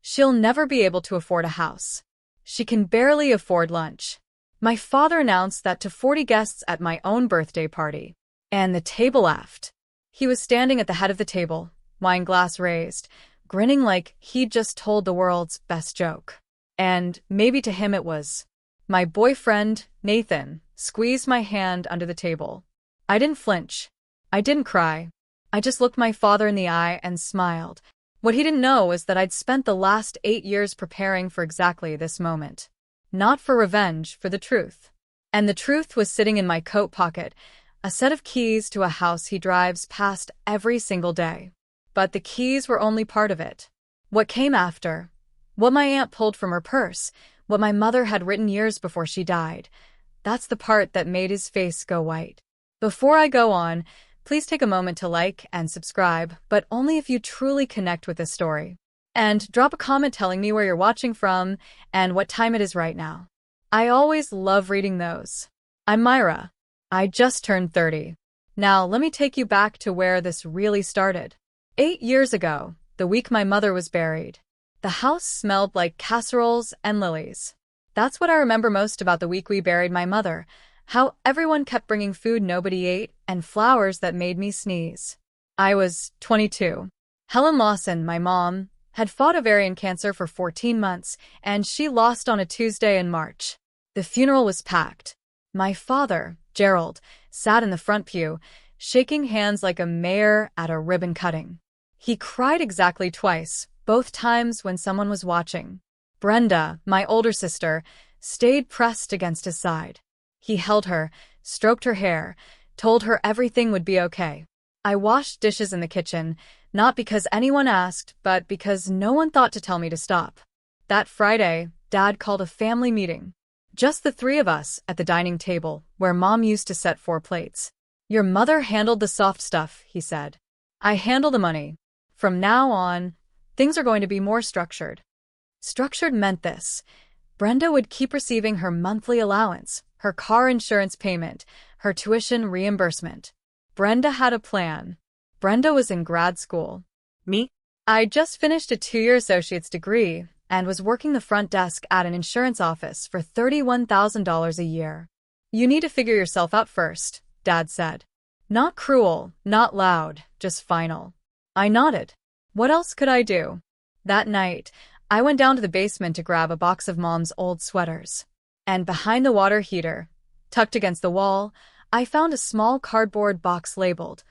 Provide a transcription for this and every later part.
She'll never be able to afford a house. She can barely afford lunch. My father announced that to 40 guests at my own birthday party. And the table laughed. He was standing at the head of the table, wine glass raised, grinning like he'd just told the world's best joke. And maybe to him it was. My boyfriend, Nathan, squeezed my hand under the table. I didn't flinch. I didn't cry. I just looked my father in the eye and smiled. What he didn't know was that I'd spent the last 8 years preparing for exactly this moment. Not for revenge, for the truth. And the truth was sitting in my coat pocket, a set of keys to a house he drives past every single day. But the keys were only part of it. What came after, what my aunt pulled from her purse, what my mother had written years before she died, that's the part that made his face go white. Before I go on, please take a moment to like and subscribe, but only if you truly connect with this story. And drop a comment telling me where you're watching from and what time it is right now. I always love reading those. I'm Myra. I just turned 30. Now let me take you back to where this really started. 8 years ago, the week my mother was buried, the house smelled like casseroles and lilies. That's what I remember most about the week we buried my mother. How everyone kept bringing food nobody ate and flowers that made me sneeze. I was 22. Helen Lawson, my mom, had fought ovarian cancer for 14 months, and she lost on a Tuesday in March. The funeral was packed. My father, Gerald, sat in the front pew, shaking hands like a mayor at a ribbon cutting. He cried exactly twice, both times when someone was watching. Brenda, my older sister, stayed pressed against his side. He held her, stroked her hair, told her everything would be okay. I washed dishes in the kitchen, not because anyone asked, but because no one thought to tell me to stop. That Friday, Dad called a family meeting. Just the three of us at the dining table, where Mom used to set 4 plates. Your mother handled the soft stuff, he said. I handle the money. From now on, things are going to be more structured. Structured meant this. Brenda would keep receiving her monthly allowance, her car insurance payment, her tuition reimbursement. Brenda had a plan. Brenda was in grad school. Me? I just finished a 2-year associate's degree and was working the front desk at an insurance office for $31,000 a year. You need to figure yourself out first, Dad said. Not cruel, not loud, just final. I nodded. What else could I do? That night, I went down to the basement to grab a box of Mom's old sweaters. And behind the water heater, tucked against the wall, I found a small cardboard box labeled,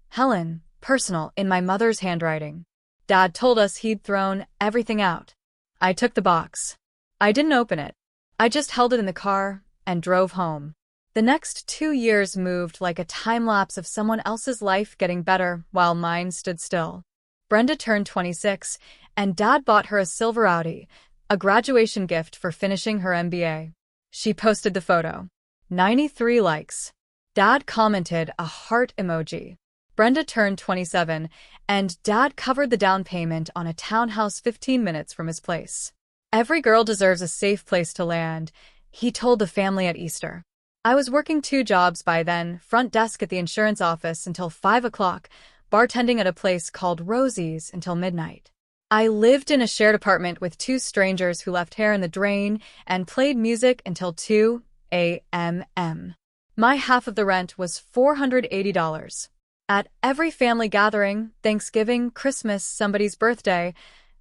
Helen, personal, in my mother's handwriting. Dad told us he'd thrown everything out. I took the box. I didn't open it. I just held it in the car and drove home. The next 2 years moved like a time-lapse of someone else's life getting better while mine stood still. Brenda turned 26, and Dad bought her a silver Audi, a graduation gift for finishing her MBA. She posted the photo. 93 likes. Dad commented a heart emoji. Brenda turned 27, and Dad covered the down payment on a townhouse 15 minutes from his place. Every girl deserves a safe place to land, he told the family at Easter. I was working 2 jobs by then, front desk at the insurance office until 5 o'clock, bartending at a place called Rosie's until midnight. I lived in a shared apartment with 2 strangers who left hair in the drain and played music until 2 a.m. My half of the rent was $480. At every family gathering, Thanksgiving, Christmas, somebody's birthday,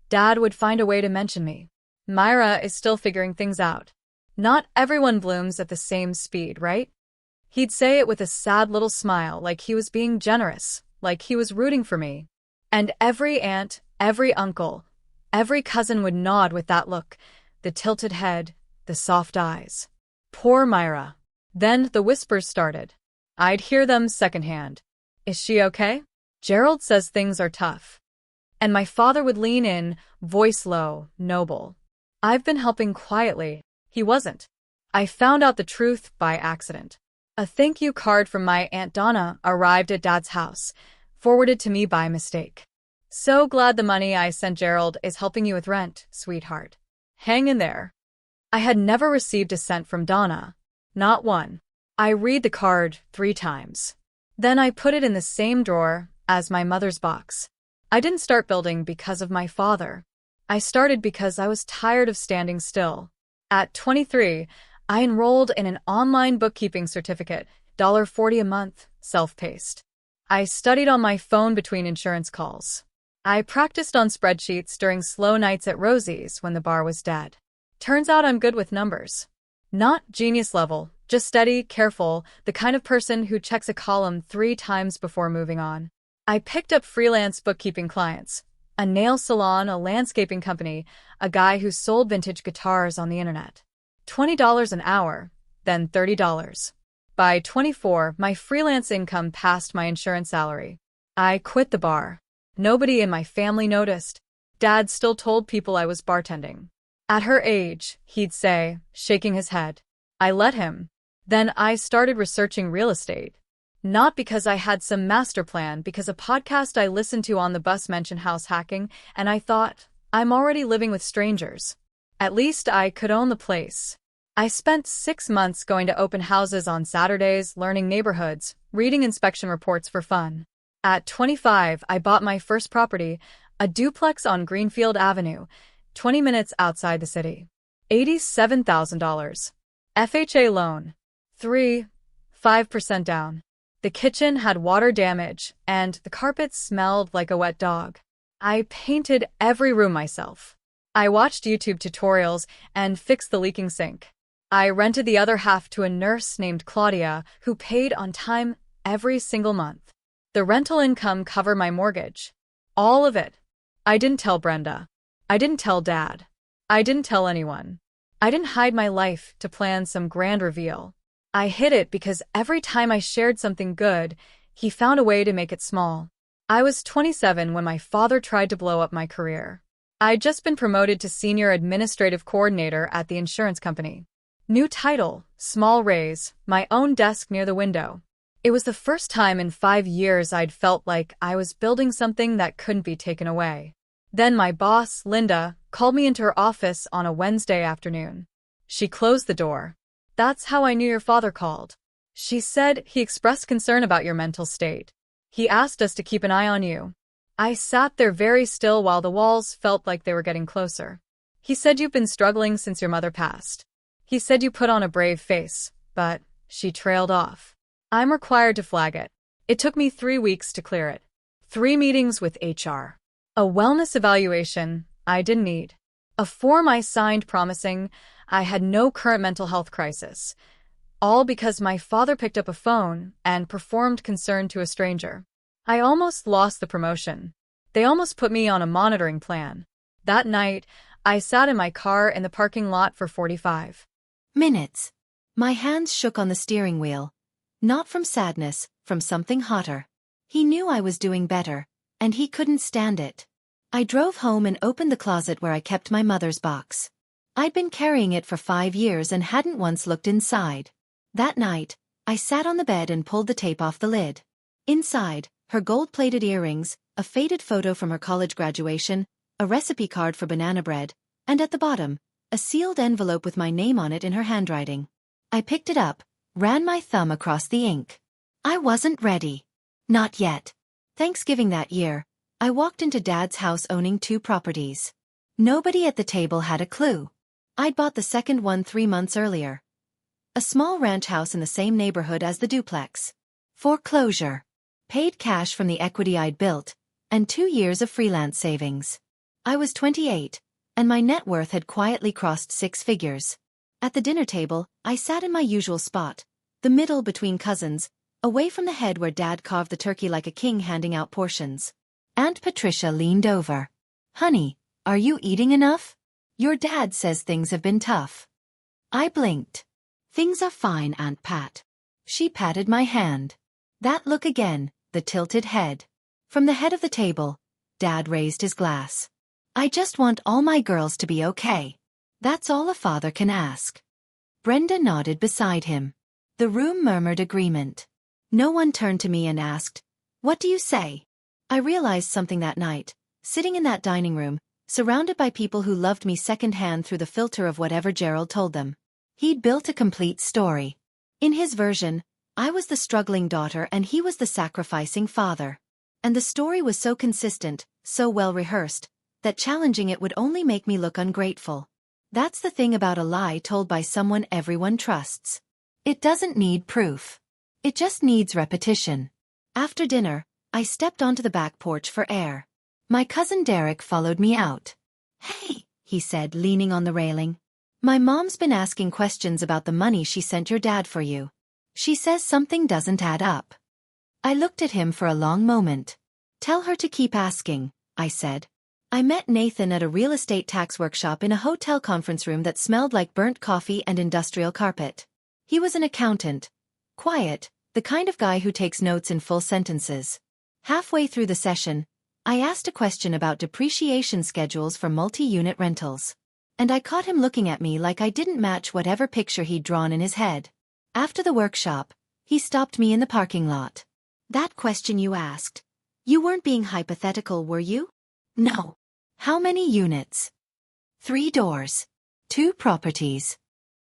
Dad would find a way to mention me. Myra is still figuring things out. Not everyone blooms at the same speed, right? He'd say it with a sad little smile, like he was being generous, like he was rooting for me. And every aunt, every uncle, every cousin would nod with that look, the tilted head, the soft eyes. Poor Myra. Then the whispers started. I'd hear them secondhand. Is she okay? Gerald says things are tough. And my father would lean in, voice low, noble. I've been helping quietly. He wasn't. I found out the truth by accident. A thank you card from my Aunt Donna arrived at Dad's house, forwarded to me by mistake. So glad the money I sent Gerald is helping you with rent, sweetheart. Hang in there. I had never received a cent from Donna. Not one. I read the card 3 times. Then I put it in the same drawer as my mother's box. I didn't start building because of my father. I started because I was tired of standing still. At 23, I enrolled in an online bookkeeping certificate, $40 a month, self-paced. I studied on my phone between insurance calls. I practiced on spreadsheets during slow nights at Rosie's when the bar was dead. Turns out I'm good with numbers. Not genius level, just steady, careful, the kind of person who checks a column 3 times before moving on. I picked up freelance bookkeeping clients. A nail salon, a landscaping company, a guy who sold vintage guitars on the internet. $20 an hour, then $30. By 24, my freelance income passed my insurance salary. I quit the bar. Nobody in my family noticed. Dad still told people I was bartending. At her age, he'd say, shaking his head. I let him. Then I started researching real estate. Not because I had some master plan, because a podcast I listened to on the bus mentioned house hacking, and I thought, I'm already living with strangers. At least I could own the place. I spent 6 months going to open houses on Saturdays, learning neighborhoods, reading inspection reports for fun. At 25, I bought my first property, a duplex on Greenfield Avenue, 20 minutes outside the city. $87,000. FHA loan. 5% down. The kitchen had water damage, and the carpet smelled like a wet dog. I painted every room myself. I watched YouTube tutorials and fixed the leaking sink. I rented the other half to a nurse named Claudia, who paid on time every single month. The rental income covered my mortgage. All of it. I didn't tell Brenda. I didn't tell Dad. I didn't tell anyone. I didn't hide my life to plan some grand reveal. I hid it because every time I shared something good, he found a way to make it small. I was 27 when my father tried to blow up my career. I'd just been promoted to senior administrative coordinator at the insurance company. New title, small raise, my own desk near the window. It was the first time in 5 years I'd felt like I was building something that couldn't be taken away. Then my boss, Linda, called me into her office on a Wednesday afternoon. She closed the door. That's how I knew your father called. She said he expressed concern about your mental state. He asked us to keep an eye on you. I sat there very still while the walls felt like they were getting closer. He said you've been struggling since your mother passed. He said you put on a brave face, but she trailed off. I'm required to flag it. It took me 3 weeks to clear it. 3 meetings with HR. A wellness evaluation I didn't need. A form I signed promising I had no current mental health crisis. All because my father picked up a phone and performed concern to a stranger. I almost lost the promotion. They almost put me on a monitoring plan. That night, I sat in my car in the parking lot for 45 minutes. My hands shook on the steering wheel. Not from sadness, from something hotter. He knew I was doing better, and he couldn't stand it. I drove home and opened the closet where I kept my mother's box. I'd been carrying it for 5 years and hadn't once looked inside. That night, I sat on the bed and pulled the tape off the lid. Inside, her gold-plated earrings, a faded photo from her college graduation, a recipe card for banana bread, and at the bottom, a sealed envelope with my name on it in her handwriting. I picked it up, ran my thumb across the ink. I wasn't ready. Not yet. Thanksgiving that year, I walked into Dad's house owning 2 properties. Nobody at the table had a clue. I'd bought the second one 3 months earlier. A small ranch house in the same neighborhood as the duplex. Foreclosure. Paid cash from the equity I'd built, and 2 years of freelance savings. I was 28, and my net worth had quietly crossed 6 figures. At the dinner table, I sat in my usual spot, the middle between cousins, away from the head where Dad carved the turkey like a king handing out portions. Aunt Patricia leaned over. Honey, are you eating enough? Your dad says things have been tough. I blinked. Things are fine, Aunt Pat. She patted my hand. That look again, the tilted head. From the head of the table, Dad raised his glass. I just want all my girls to be okay. That's all a father can ask. Brenda nodded beside him. The room murmured agreement. No one turned to me and asked, "What do you say?" I realized something that night, sitting in that dining room, surrounded by people who loved me secondhand through the filter of whatever Gerald told them. He'd built a complete story. In his version, I was the struggling daughter and he was the sacrificing father. And the story was so consistent, so well rehearsed, that challenging it would only make me look ungrateful. That's the thing about a lie told by someone everyone trusts. It doesn't need proof. It just needs repetition. After dinner, I stepped onto the back porch for air. My cousin Derek followed me out. "Hey," he said, leaning on the railing. "My mom's been asking questions about the money she sent your dad for you. She says something doesn't add up." I looked at him for a long moment. "Tell her to keep asking," I said. I met Nathan at a real estate tax workshop in a hotel conference room that smelled like burnt coffee and industrial carpet. He was an accountant. Quiet, the kind of guy who takes notes in full sentences. Halfway through the session, I asked a question about depreciation schedules for multi-unit rentals. And I caught him looking at me like I didn't match whatever picture he'd drawn in his head. After the workshop, he stopped me in the parking lot. "That question you asked. You weren't being hypothetical, were you?" "No." "How many units?" 3 doors. 2 properties.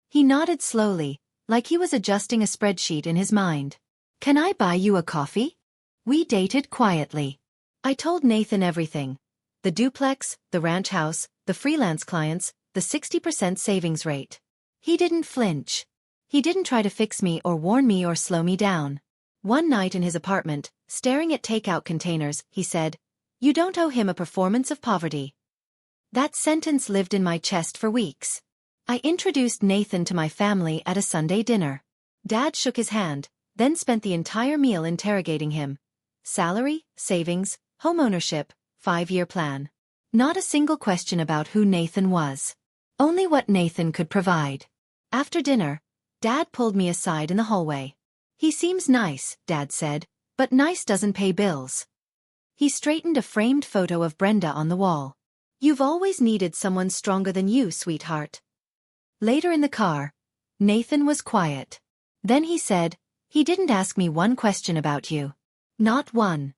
He nodded slowly, like he was adjusting a spreadsheet in his mind. "Can I buy you a coffee?" We dated quietly. I told Nathan everything. The duplex, the ranch house, the freelance clients, the 60% savings rate. He didn't flinch. He didn't try to fix me or warn me or slow me down. One night in his apartment, staring at takeout containers, he said, "You don't owe him a performance of poverty." That sentence lived in my chest for weeks. I introduced Nathan to my family at a Sunday dinner. Dad shook his hand, then spent the entire meal interrogating him. Salary, savings, homeownership, 5-year plan. Not a single question about who Nathan was. Only what Nathan could provide. After dinner, Dad pulled me aside in the hallway. "He seems nice," Dad said, "but nice doesn't pay bills." He straightened a framed photo of Brenda on the wall. "You've always needed someone stronger than you, sweetheart." Later in the car, Nathan was quiet. Then he said, "He didn't ask me one question about you." "Not one."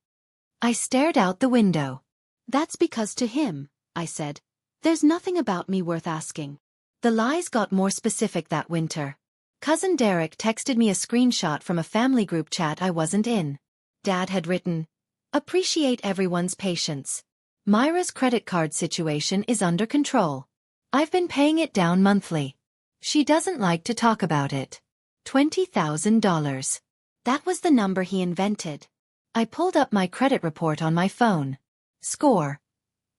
I stared out the window. "That's because to him," I said, "there's nothing about me worth asking." The lies got more specific that winter. Cousin Derek texted me a screenshot from a family group chat I wasn't in. Dad had written, "Appreciate everyone's patience. Myra's credit card situation is under control. I've been paying it down monthly. She doesn't like to talk about it." $20,000. That was the number he invented. I pulled up my credit report on my phone. Score: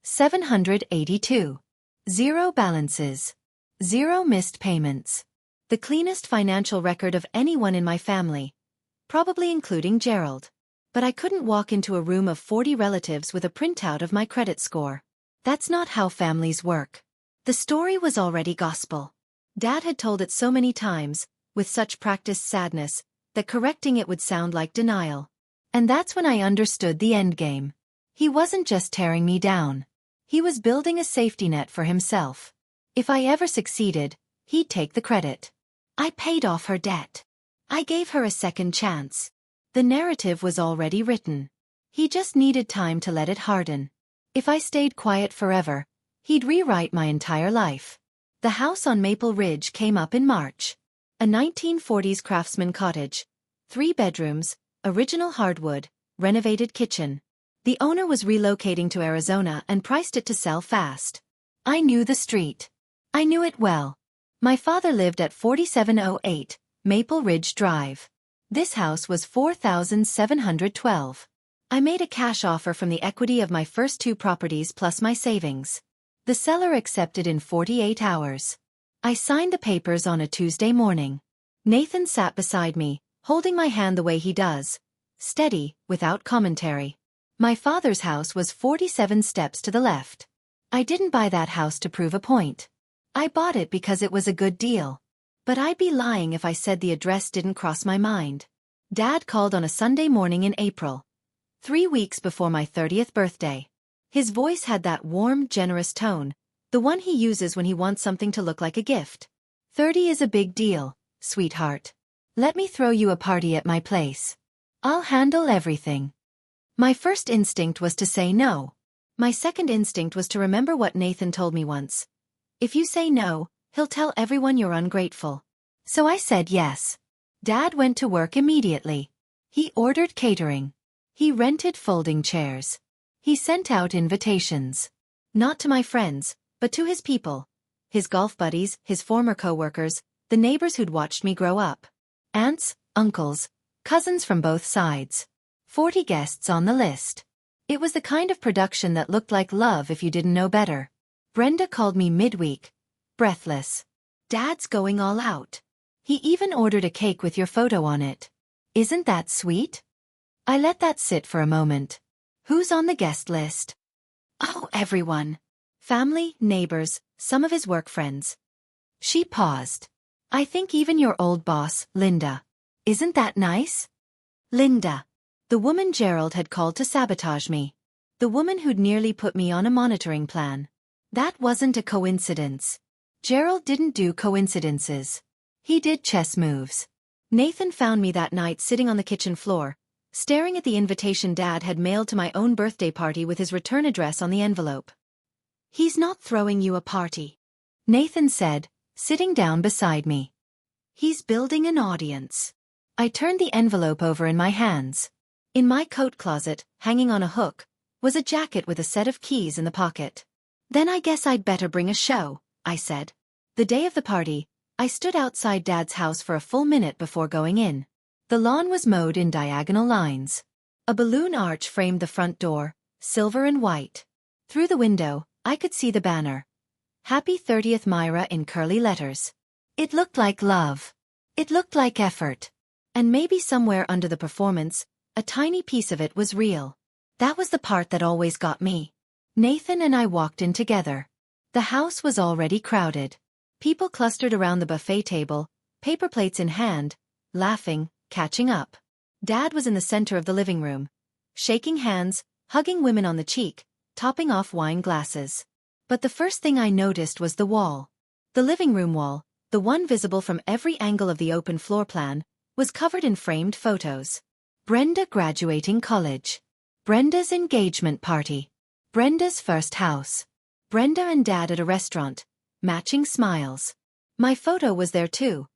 782. 0 balances. 0 missed payments. The cleanest financial record of anyone in my family. Probably including Gerald. But I couldn't walk into a room of 40 relatives with a printout of my credit score. That's not how families work. The story was already gospel. Dad had told it so many times, with such practiced sadness, that correcting it would sound like denial. And that's when I understood the endgame. He wasn't just tearing me down. He was building a safety net for himself. If I ever succeeded, he'd take the credit. I paid off her debt. I gave her a second chance. The narrative was already written. He just needed time to let it harden. If I stayed quiet forever, he'd rewrite my entire life. The house on Maple Ridge came up in March. A 1940s craftsman cottage. 3 bedrooms, original hardwood, renovated kitchen. The owner was relocating to Arizona and priced it to sell fast. I knew the street. I knew it well. My father lived at 4708 Maple Ridge Drive. This house was $4,712. I made a cash offer from the equity of my first 2 properties plus my savings. The seller accepted in 48 hours. I signed the papers on a Tuesday morning. Nathan sat beside me, holding my hand the way he does. Steady, without commentary. My father's house was 47 steps to the left. I didn't buy that house to prove a point. I bought it because it was a good deal. But I'd be lying if I said the address didn't cross my mind. Dad called on a Sunday morning in April. 3 weeks before my 30th birthday. His voice had that warm, generous tone, the one he uses when he wants something to look like a gift. 30 is a big deal, sweetheart. Let me throw you a party at my place. I'll handle everything. My first instinct was to say no. My second instinct was to remember what Nathan told me once. If you say no, he'll tell everyone you're ungrateful. So I said yes. Dad went to work immediately. He ordered catering. He rented folding chairs. He sent out invitations. Not to my friends, but to his people. His golf buddies, his former co-workers, the neighbors who'd watched me grow up. Aunts, uncles, cousins from both sides. 40 guests on the list. It was the kind of production that looked like love if you didn't know better. Brenda called me midweek. Breathless. Dad's going all out. He even ordered a cake with your photo on it. Isn't that sweet? I let that sit for a moment. Who's on the guest list? Oh, everyone. Family, neighbors, some of his work friends. She paused. I think even your old boss, Linda. Isn't that nice? Linda. The woman Gerald had called to sabotage me. The woman who'd nearly put me on a monitoring plan. That wasn't a coincidence. Gerald didn't do coincidences. He did chess moves. Nathan found me that night sitting on the kitchen floor, staring at the invitation Dad had mailed to my own birthday party with his return address on the envelope. He's not throwing you a party, Nathan said, sitting down beside me. He's building an audience. I turned the envelope over in my hands. In my coat closet, hanging on a hook, was a jacket with a set of keys in the pocket. Then I guess I'd better bring a show, I said. The day of the party, I stood outside Dad's house for a full minute before going in. The lawn was mowed in diagonal lines. A balloon arch framed the front door, silver and white. Through the window, I could see the banner. Happy 30th Myra in curly letters. It looked like love. It looked like effort. And maybe somewhere under the performance, a tiny piece of it was real. That was the part that always got me. Nathan and I walked in together. The house was already crowded. People clustered around the buffet table, paper plates in hand, laughing, catching up. Dad was in the center of the living room, shaking hands, hugging women on the cheek, topping off wine glasses. But the first thing I noticed was the wall. The living room wall, the one visible from every angle of the open floor plan, was covered in framed photos. Brenda graduating college. Brenda's engagement party. Brenda's first house. Brenda and Dad at a restaurant. Matching smiles. My photo was there too.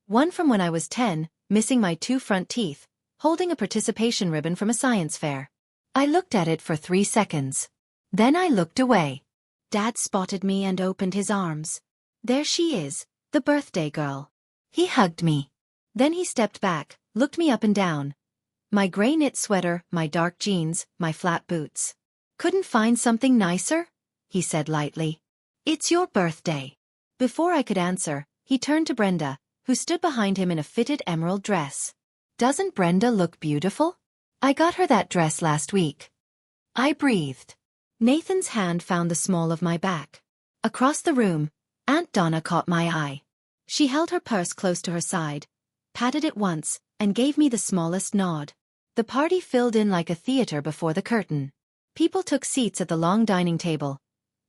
One from when I was 10, missing my 2 front teeth, holding a participation ribbon from a science fair. I looked at it for 3 seconds. Then I looked away. Dad spotted me and opened his arms. There she is, the birthday girl. He hugged me. Then he stepped back, looked me up and down. My gray knit sweater, my dark jeans, my flat boots. Couldn't find something nicer? He said lightly. It's your birthday. Before I could answer, he turned to Brenda, who stood behind him in a fitted emerald dress. Doesn't Brenda look beautiful? I got her that dress last week. I breathed. Nathan's hand found the small of my back. Across the room, Aunt Donna caught my eye. She held her purse close to her side, patted it once, and gave me the smallest nod. The party filled in like a theater before the curtain. People took seats at the long dining table.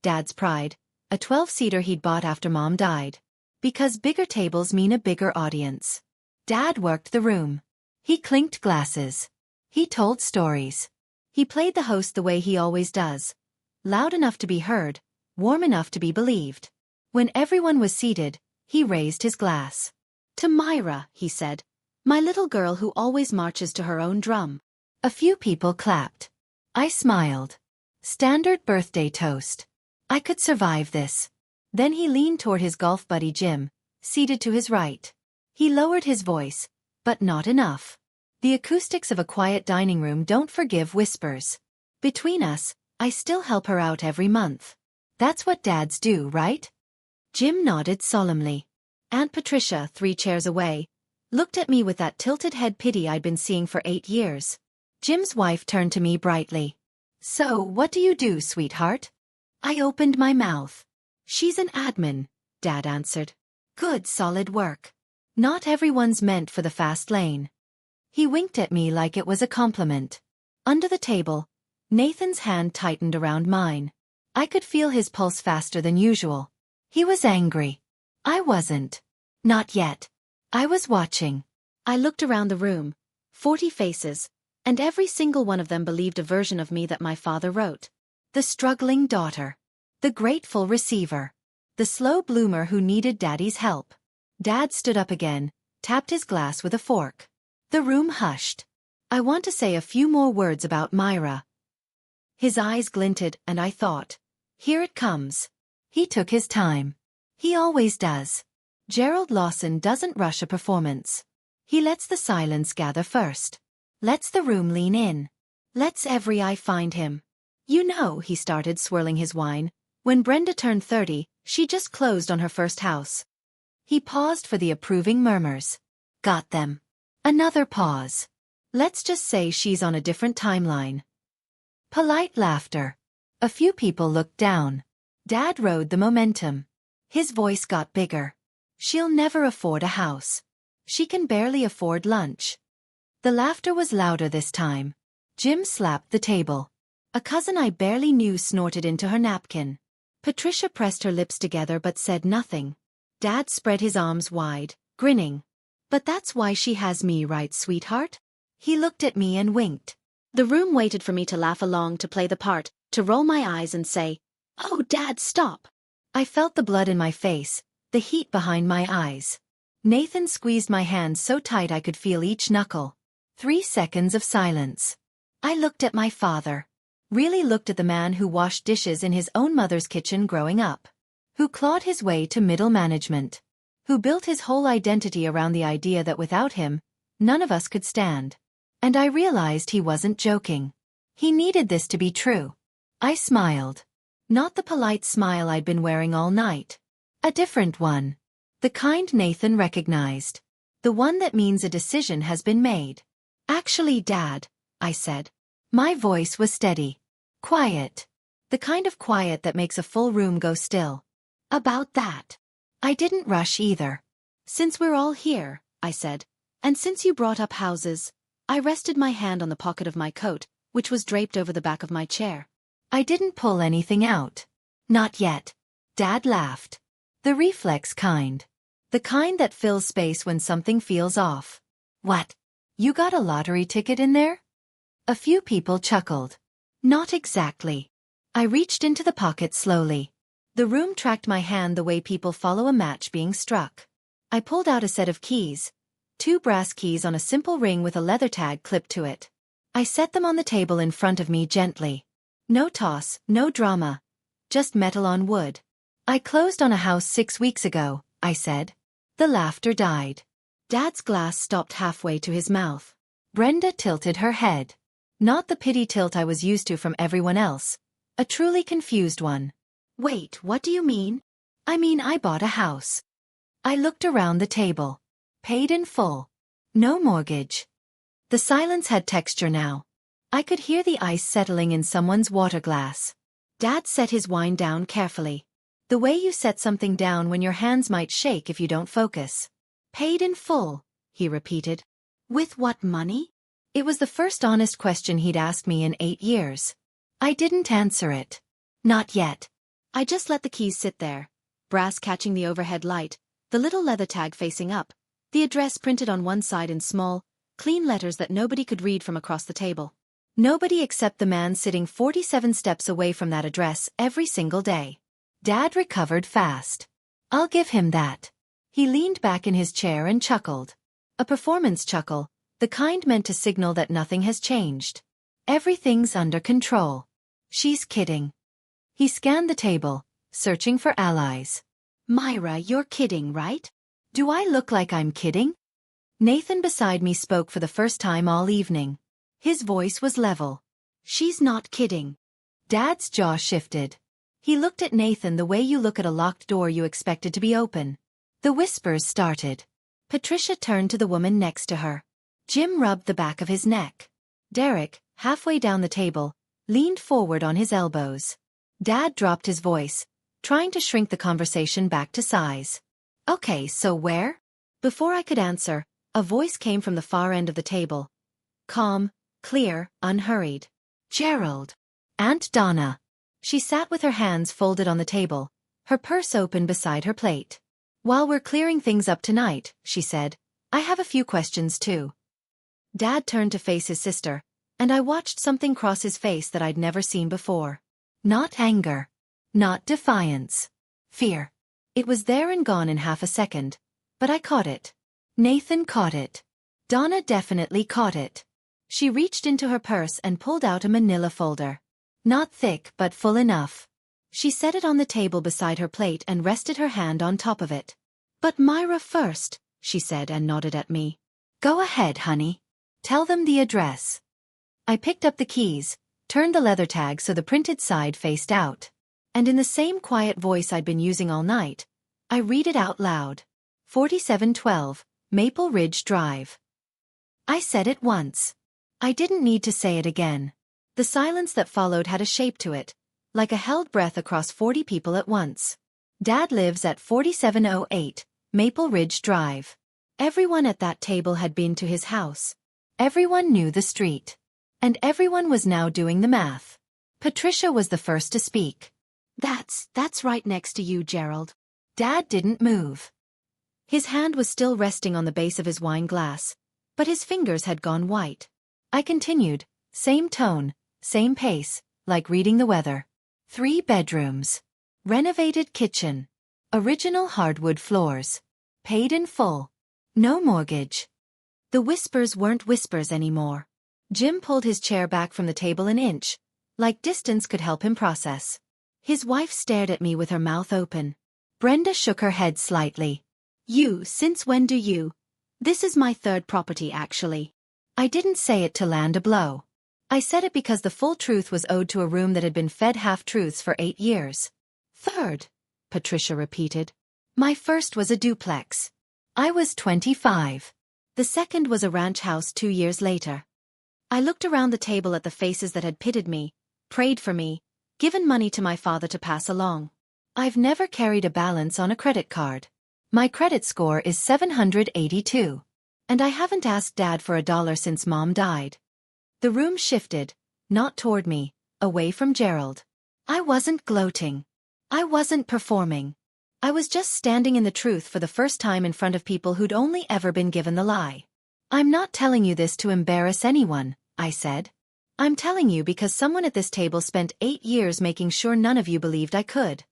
Dad's pride, a 12-seater he'd bought after Mom died. Because bigger tables mean a bigger audience. Dad worked the room. He clinked glasses. He told stories. He played the host the way he always does. Loud enough to be heard, warm enough to be believed. When everyone was seated, he raised his glass. To Myra, he said. My little girl who always marches to her own drum. A few people clapped. I smiled. Standard birthday toast. I could survive this. Then he leaned toward his golf buddy Jim, seated to his right. He lowered his voice, but not enough. The acoustics of a quiet dining room don't forgive whispers. Between us, I still help her out every month. That's what dads do, right? Jim nodded solemnly. Aunt Patricia, 3 chairs away, looked at me with that tilted head pity I'd been seeing for 8 years. Jim's wife turned to me brightly. So, what do you do, sweetheart? I opened my mouth. She's an admin, Dad answered. Good solid work. Not everyone's meant for the fast lane. He winked at me like it was a compliment. Under the table, Nathan's hand tightened around mine. I could feel his pulse faster than usual. He was angry. I wasn't. Not yet. I was watching. I looked around the room. 40 faces, and every single one of them believed a version of me that my father wrote. The struggling daughter. The grateful receiver. The slow bloomer who needed Daddy's help. Dad stood up again, tapped his glass with a fork. The room hushed. I want to say a few more words about Myra. His eyes glinted, and I thought, Here it comes. He took his time. He always does. Gerald Lawson doesn't rush a performance. He lets the silence gather first. Lets the room lean in. Lets every eye find him. You know, he started swirling his wine. When Brenda turned 30, she just closed on her first house. He paused for the approving murmurs. Got them. Another pause. Let's just say she's on a different timeline. Polite laughter. A few people looked down. Dad rode the momentum. His voice got bigger. She'll never afford a house. She can barely afford lunch. The laughter was louder this time. Jim slapped the table. A cousin I barely knew snorted into her napkin. Patricia pressed her lips together but said nothing. Dad spread his arms wide, grinning. But that's why she has me, right, sweetheart? He looked at me and winked. The room waited for me to laugh along, to play the part, to roll my eyes and say, "Oh, Dad, stop." I felt the blood in my face, the heat behind my eyes. Nathan squeezed my hand so tight I could feel each knuckle. 3 seconds of silence. I looked at my father. Really looked at the man who washed dishes in his own mother's kitchen growing up. Who clawed his way to middle management. Who built his whole identity around the idea that without him, none of us could stand. And I realized he wasn't joking. He needed this to be true. I smiled. Not the polite smile I'd been wearing all night. A different one. The kind Nathan recognized. The one that means a decision has been made. Actually, Dad, I said. My voice was steady. Quiet. The kind of quiet that makes a full room go still. About that. I didn't rush either. Since we're all here, I said, and since you brought up houses, I rested my hand on the pocket of my coat, which was draped over the back of my chair. I didn't pull anything out. Not yet. Dad laughed. The reflex kind. The kind that fills space when something feels off. What? You got a lottery ticket in there? A few people chuckled. Not exactly. I reached into the pocket slowly. The room tracked my hand the way people follow a match being struck. I pulled out a set of keys. 2 brass keys on a simple ring with a leather tag clipped to it. I set them on the table in front of me gently. No toss, no drama. Just metal on wood. I closed on a house 6 weeks ago, I said. The laughter died. Dad's glass stopped halfway to his mouth. Brenda tilted her head. Not the pity tilt I was used to from everyone else. A truly confused one. Wait, what do you mean? I mean, I bought a house. I looked around the table. Paid in full. No mortgage. The silence had texture now. I could hear the ice settling in someone's water glass. Dad set his wine down carefully. The way you set something down when your hands might shake if you don't focus. Paid in full, he repeated. With what money? It was the first honest question he'd asked me in 8 years. I didn't answer it. Not yet. I just let the keys sit there. Brass catching the overhead light, the little leather tag facing up, the address printed on one side in small, clean letters that nobody could read from across the table. Nobody except the man sitting 47 steps away from that address every single day. Dad recovered fast. I'll give him that. He leaned back in his chair and chuckled. A performance chuckle, the kind meant to signal that nothing has changed. Everything's under control. She's kidding. He scanned the table, searching for allies. Myra, you're kidding, right? Do I look like I'm kidding? Nathan beside me spoke for the first time all evening. His voice was level. She's not kidding. Dad's jaw shifted. He looked at Nathan the way you look at a locked door you expected to be open. The whispers started. Patricia turned to the woman next to her. Jim rubbed the back of his neck. Derek, halfway down the table, leaned forward on his elbows. Dad dropped his voice, trying to shrink the conversation back to size. Okay, so where? Before I could answer, a voice came from the far end of the table. Calm, clear, unhurried. Gerald. Aunt Donna. She sat with her hands folded on the table, her purse open beside her plate. While we're clearing things up tonight, she said, I have a few questions too. Dad turned to face his sister, and I watched something cross his face that I'd never seen before. Not anger. Not defiance. Fear. It was there and gone in half a second, but I caught it. Nathan caught it. Donna definitely caught it. She reached into her purse and pulled out a manila folder. Not thick but full enough. She set it on the table beside her plate and rested her hand on top of it. "But Myra first," she said and nodded at me. "Go ahead, honey. Tell them the address." I picked up the keys, turned the leather tag so the printed side faced out. And in the same quiet voice I'd been using all night, I read it out loud. 4712, Maple Ridge Drive. I said it once. I didn't need to say it again. The silence that followed had a shape to it, like a held breath across 40 people at once. Dad lives at 4708, Maple Ridge Drive. Everyone at that table had been to his house. Everyone knew the street. And everyone was now doing the math. Patricia was the first to speak. That's right next to you, Gerald." Dad didn't move. His hand was still resting on the base of his wine glass, but his fingers had gone white. I continued, same tone, same pace, like reading the weather. 3 bedrooms. Renovated kitchen. Original hardwood floors. Paid in full. No mortgage. The whispers weren't whispers anymore. Jim pulled his chair back from the table an inch, like distance could help him process. His wife stared at me with her mouth open. Brenda shook her head slightly. Since when do you? This is my 3rd property, actually." I didn't say it to land a blow. I said it because the full truth was owed to a room that had been fed half-truths for 8 years. "3rd," Patricia repeated. "My first was a duplex. I was 25. The second was a ranch house 2 years later." I looked around the table at the faces that had pitied me, prayed for me, given money to my father to pass along. I've never carried a balance on a credit card. My credit score is 782. And I haven't asked Dad for $1 since Mom died. The room shifted, not toward me, away from Gerald. I wasn't gloating. I wasn't performing. I was just standing in the truth for the first time in front of people who'd only ever been given the lie. "I'm not telling you this to embarrass anyone," I said. "I'm telling you because someone at this table spent 8 years making sure none of you believed I could."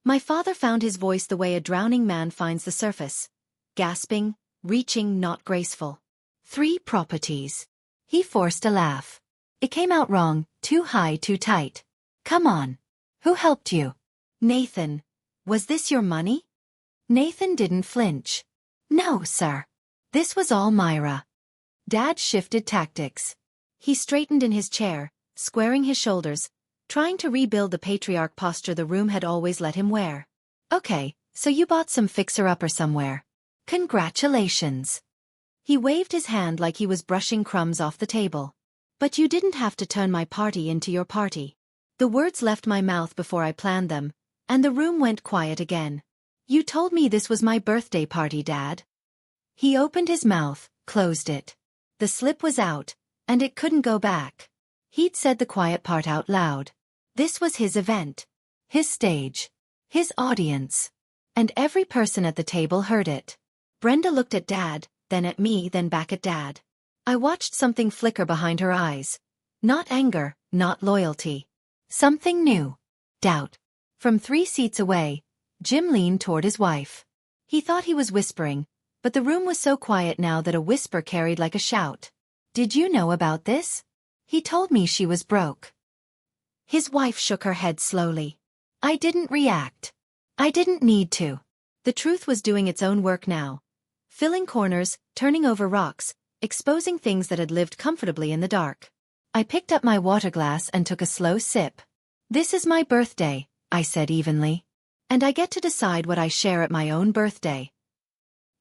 My father found his voice the way a drowning man finds the surface. Gasping, reaching, not graceful. 3 properties. He forced a laugh. It came out wrong, too high, too tight. "Come on. Who helped you?" "Nathan. Was this your money?" Nathan didn't flinch. "No, sir. This was all Myra." Dad shifted tactics. He straightened in his chair, squaring his shoulders, trying to rebuild the patriarch posture the room had always let him wear. "Okay, so you bought some fixer-upper somewhere. Congratulations." He waved his hand like he was brushing crumbs off the table. "But you didn't have to turn my party into your party." The words left my mouth before I planned them, and the room went quiet again. "You told me this was my birthday party, Dad." He opened his mouth, closed it. The slip was out, and it couldn't go back. He'd said the quiet part out loud. This was his event. His stage. His audience. And every person at the table heard it. Brenda looked at Dad, then at me, then back at Dad. I watched something flicker behind her eyes. Not anger, not loyalty. Something new. Doubt. From 3 seats away, Jim leaned toward his wife. He thought he was whispering, but the room was so quiet now that a whisper carried like a shout. "Did you know about this? He told me she was broke." His wife shook her head slowly. I didn't react. I didn't need to. The truth was doing its own work now. Filling corners, turning over rocks, exposing things that had lived comfortably in the dark. I picked up my water glass and took a slow sip. "This is my birthday," I said evenly. "And I get to decide what I share at my own birthday."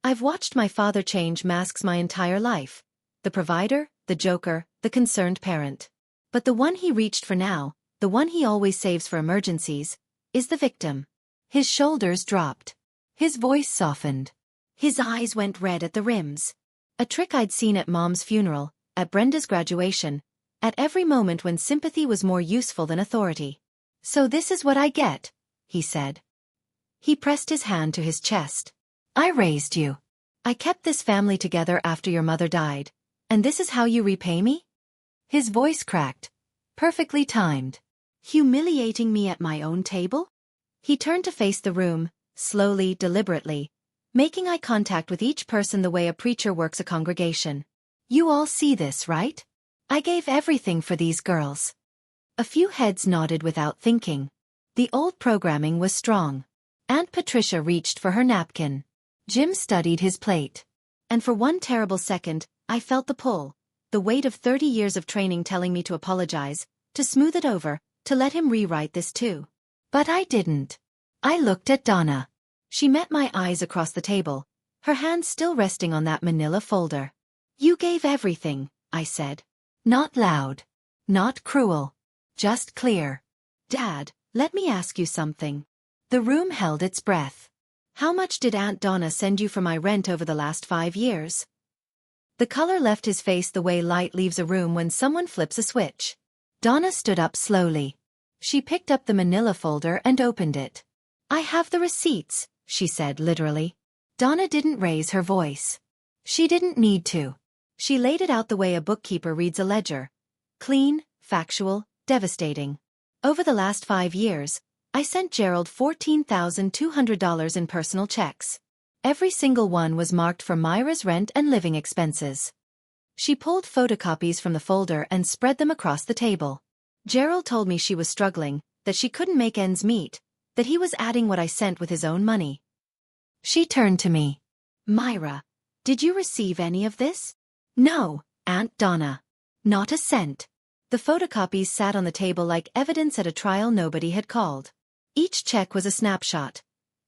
I've watched my father change masks my entire life. The provider, the joker, the concerned parent. But the one he reached for now, the one he always saves for emergencies, is the victim. His shoulders dropped. His voice softened. His eyes went red at the rims. A trick I'd seen at Mom's funeral, at Brenda's graduation, at every moment when sympathy was more useful than authority. "So this is what I get," he said. He pressed his hand to his chest. "I raised you. I kept this family together after your mother died, and this is how you repay me?" His voice cracked. Perfectly timed. "Humiliating me at my own table?" He turned to face the room, slowly, deliberately, making eye contact with each person the way a preacher works a congregation. "You all see this, right? I gave everything for these girls." A few heads nodded without thinking. The old programming was strong. Aunt Patricia reached for her napkin. Jim studied his plate. And for one terrible second, I felt the pull, the weight of 30 years of training telling me to apologize, to smooth it over, to let him rewrite this too. But I didn't. I looked at Donna. She met my eyes across the table, her hands still resting on that manila folder. You gave everything, I said. Not loud. Not cruel. Just clear. Dad, let me ask you something. The room held its breath. How much did Aunt Donna send you for my rent over the last 5 years? The color left his face the way light leaves a room when someone flips a switch. Donna stood up slowly. She picked up the manila folder and opened it. I have the receipts, she said literally. Donna didn't raise her voice. She didn't need to. She laid it out the way a bookkeeper reads a ledger. Clean, factual, devastating. Over the last 5 years, I sent Gerald $14,200 in personal checks. Every single one was marked for Myra's rent and living expenses. She pulled photocopies from the folder and spread them across the table. Gerald told me she was struggling, that she couldn't make ends meet, that he was adding what I sent with his own money. She turned to me. Myra, did you receive any of this? No, Aunt Donna. Not a cent. The photocopies sat on the table like evidence at a trial nobody had called. Each check was a snapshot.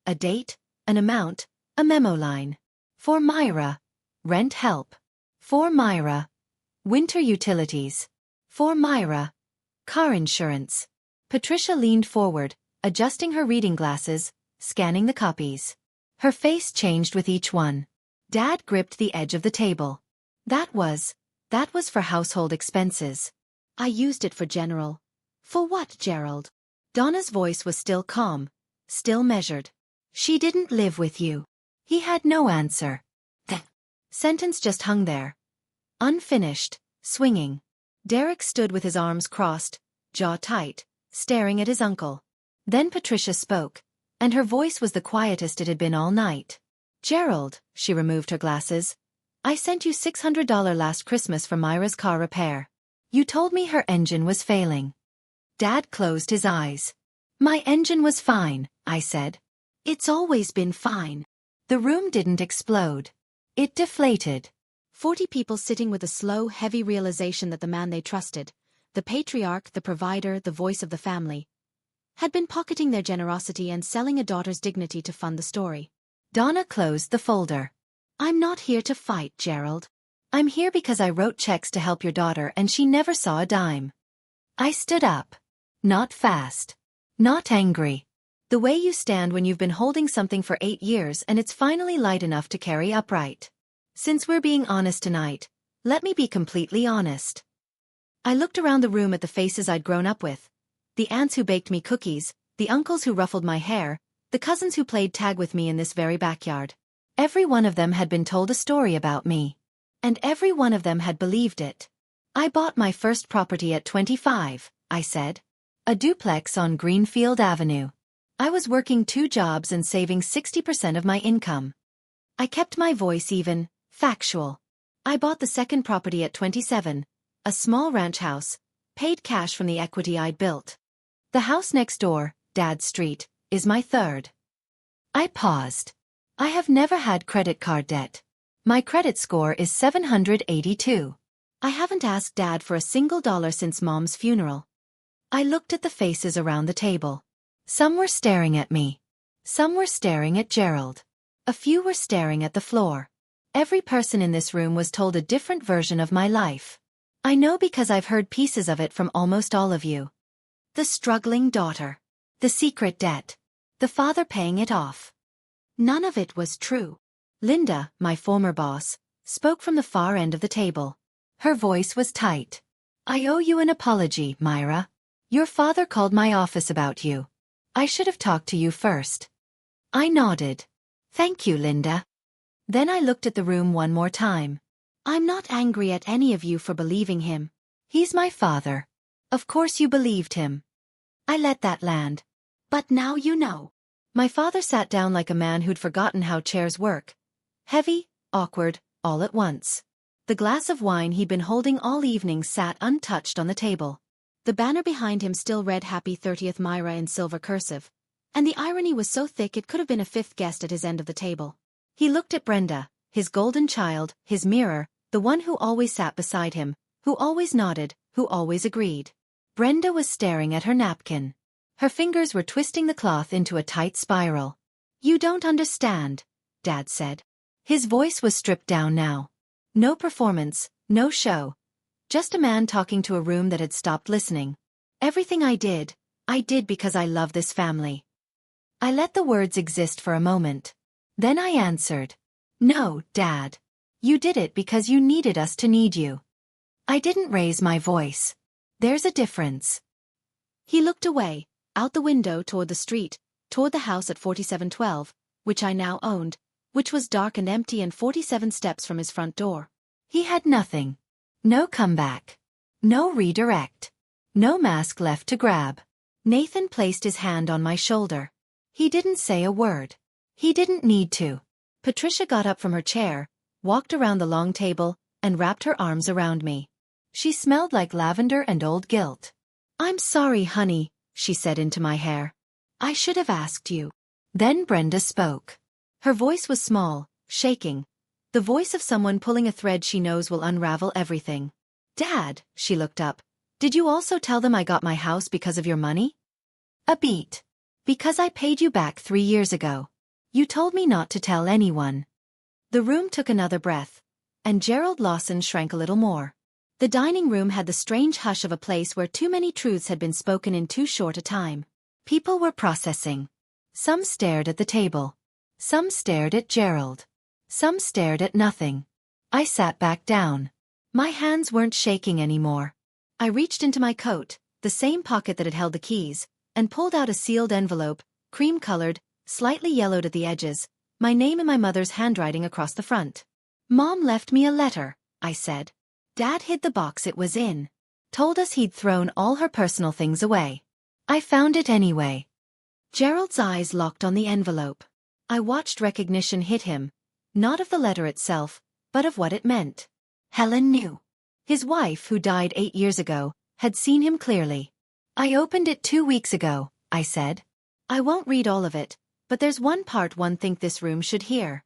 A date, an amount, a memo line. For Myra. Rent help. For Myra. Winter utilities. For Myra. Car insurance. Patricia leaned forward, adjusting her reading glasses, scanning the copies. Her face changed with each one. Dad gripped the edge of the table. That was for household expenses. I used it for general. For what, Gerald? Donna's voice was still calm, still measured. She didn't live with you. He had no answer. The sentence just hung there. Unfinished, swinging. Derek stood with his arms crossed, jaw tight, staring at his uncle. Then Patricia spoke, and her voice was the quietest it had been all night. Gerald, she removed her glasses. I sent you $600 last Christmas for Myra's car repair. You told me her engine was failing. Dad closed his eyes. My engine was fine, I said. It's always been fine. The room didn't explode. It deflated. 40 people sitting with a slow, heavy realization that the man they trusted, the patriarch, the provider, the voice of the family, had been pocketing their generosity and selling a daughter's dignity to fund the story. Donna closed the folder. I'm not here to fight, Gerald. I'm here because I wrote checks to help your daughter and she never saw a dime. I stood up. Not fast. Not angry. The way you stand when you've been holding something for 8 years and it's finally light enough to carry upright. Since we're being honest tonight, let me be completely honest. I looked around the room at the faces I'd grown up with. The aunts who baked me cookies, the uncles who ruffled my hair, the cousins who played tag with me in this very backyard. Every one of them had been told a story about me. And every one of them had believed it. I bought my first property at 25, I said. A duplex on Greenfield Avenue. I was working 2 jobs and saving 60% of my income. I kept my voice even, factual. I bought the second property at 27, a small ranch house, paid cash from the equity I'd built. The house next door, Dad's Street, is my third. I paused. I have never had credit card debt. My credit score is 782. I haven't asked Dad for a single dollar since Mom's funeral. I looked at the faces around the table. Some were staring at me. Some were staring at Gerald. A few were staring at the floor. Every person in this room was told a different version of my life. I know because I've heard pieces of it from almost all of you. The struggling daughter. The secret debt. The father paying it off. None of it was true. Linda, my former boss, spoke from the far end of the table. Her voice was tight. I owe you an apology, Myra. Your father called my office about you. I should have talked to you first. I nodded. Thank you, Linda. Then I looked at the room one more time. I'm not angry at any of you for believing him. He's my father. Of course you believed him. I let that land. But now you know. My father sat down like a man who'd forgotten how chairs work. Heavy, awkward, all at once. The glass of wine he'd been holding all evening sat untouched on the table. The banner behind him still read Happy 30th Myra in silver cursive, and the irony was so thick it could have been a fifth guest at his end of the table. He looked at Brenda, his golden child, his mirror, the one who always sat beside him, who always nodded, who always agreed. Brenda was staring at her napkin. Her fingers were twisting the cloth into a tight spiral. "You don't understand," Dad said. His voice was stripped down now. No performance, no show. Just a man talking to a room that had stopped listening. "Everything I did because I love this family." I let the words exist for a moment. Then I answered. "No, Dad. You did it because you needed us to need you." I didn't raise my voice. There's a difference. He looked away, out the window toward the street, toward the house at 4712, which I now owned, which was dark and empty and 47 steps from his front door. He had nothing. No comeback. No redirect. No mask left to grab. Nathan placed his hand on my shoulder. He didn't say a word. He didn't need to. Patricia got up from her chair, walked around the long table, and wrapped her arms around me. She smelled like lavender and old guilt. "I'm sorry, honey," she said into my hair. "I should have asked you." Then Brenda spoke. Her voice was small, shaking. The voice of someone pulling a thread she knows will unravel everything. "Dad," she looked up, "did you also tell them I got my house because of your money?" "A beat. Because I paid you back 3 years ago. You told me not to tell anyone." The room took another breath, and Gerald Lawson shrank a little more. The dining room had the strange hush of a place where too many truths had been spoken in too short a time. People were processing. Some stared at the table. Some stared at Gerald. Some stared at nothing. I sat back down. My hands weren't shaking anymore. I reached into my coat, the same pocket that had held the keys, and pulled out a sealed envelope, cream-colored, slightly yellowed at the edges, my name in my mother's handwriting across the front. "Mom left me a letter," I said. "Dad hid the box it was in. Told us he'd thrown all her personal things away. I found it anyway." Gerald's eyes locked on the envelope. I watched recognition hit him, not of the letter itself, but of what it meant. Helen knew. His wife, who died 8 years ago, had seen him clearly. "I opened it 2 weeks ago," I said. "I won't read all of it, but there's one part one think this room should hear."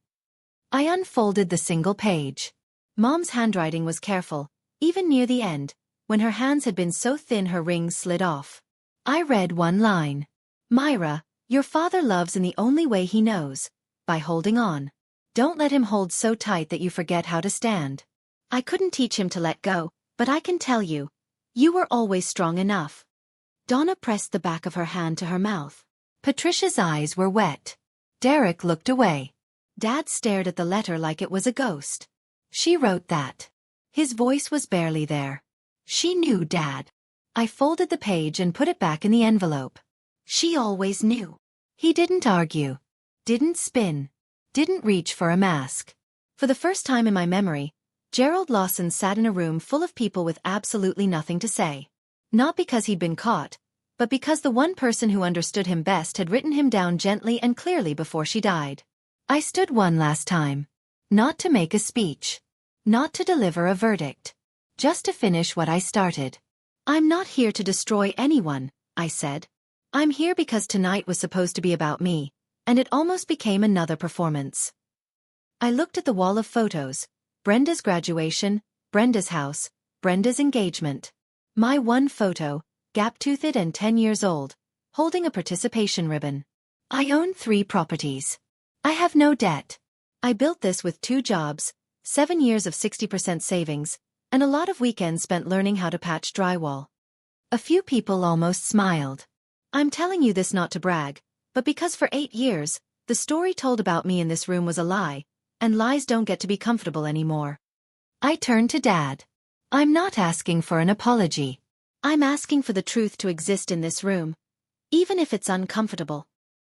I unfolded the single page. Mom's handwriting was careful, even near the end, when her hands had been so thin her rings slid off. I read one line. "Myra, your father loves in the only way he knows, by holding on. Don't let him hold so tight that you forget how to stand. I couldn't teach him to let go, but I can tell you, you were always strong enough." Donna pressed the back of her hand to her mouth. Patricia's eyes were wet. Derek looked away. Dad stared at the letter like it was a ghost. "She wrote that." His voice was barely there. "She knew, Dad." I folded the page and put it back in the envelope. "She always knew." He didn't argue. Didn't spin. Didn't reach for a mask. For the first time in my memory, Gerald Lawson sat in a room full of people with absolutely nothing to say. Not because he'd been caught, but because the one person who understood him best had written him down gently and clearly before she died. I stood one last time. Not to make a speech. Not to deliver a verdict. Just to finish what I started. "I'm not here to destroy anyone," I said. "I'm here because tonight was supposed to be about me, and it almost became another performance." I looked at the wall of photos. Brenda's graduation, Brenda's house, Brenda's engagement. My one photo, gap-toothed and 10 years old, holding a participation ribbon. I own 3 properties. I have no debt. I built this with 2 jobs, 7 years of 60% savings, and a lot of weekends spent learning how to patch drywall. A few people almost smiled. I'm telling you this not to brag, but because for 8 years, the story told about me in this room was a lie, and lies don't get to be comfortable anymore. I turned to Dad. "I'm not asking for an apology. I'm asking for the truth to exist in this room, even if it's uncomfortable."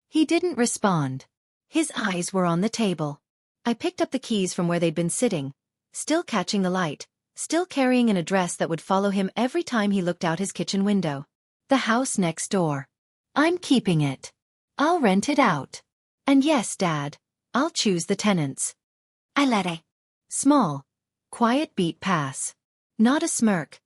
He didn't respond. His eyes were on the table. I picked up the keys from where they'd been sitting, still catching the light, still carrying an address that would follow him every time he looked out his kitchen window. The house next door. I'm keeping it. I'll rent it out. And yes, Dad, I'll choose the tenants. I let a small, quiet beat pass. Not a smirk.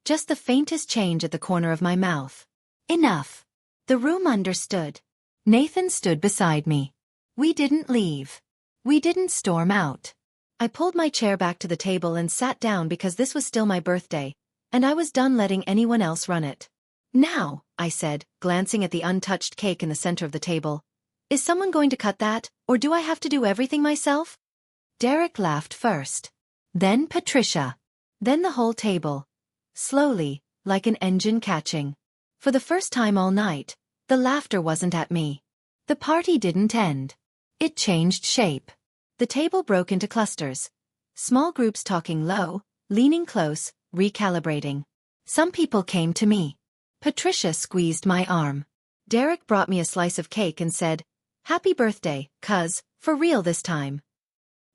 Just the faintest change at the corner of my mouth. Enough. The room understood. Nathan stood beside me. We didn't leave. We didn't storm out. I pulled my chair back to the table and sat down because this was still my birthday, and I was done letting anyone else run it. Now, I said, glancing at the untouched cake in the center of the table, is someone going to cut that, or do I have to do everything myself? Derek laughed first. Then Patricia. Then the whole table. Slowly, like an engine catching. For the first time all night, the laughter wasn't at me. The party didn't end. It changed shape. The table broke into clusters. Small groups talking low, leaning close, recalibrating. Some people came to me. Patricia squeezed my arm. Derek brought me a slice of cake and said, "Happy birthday, cuz, for real this time."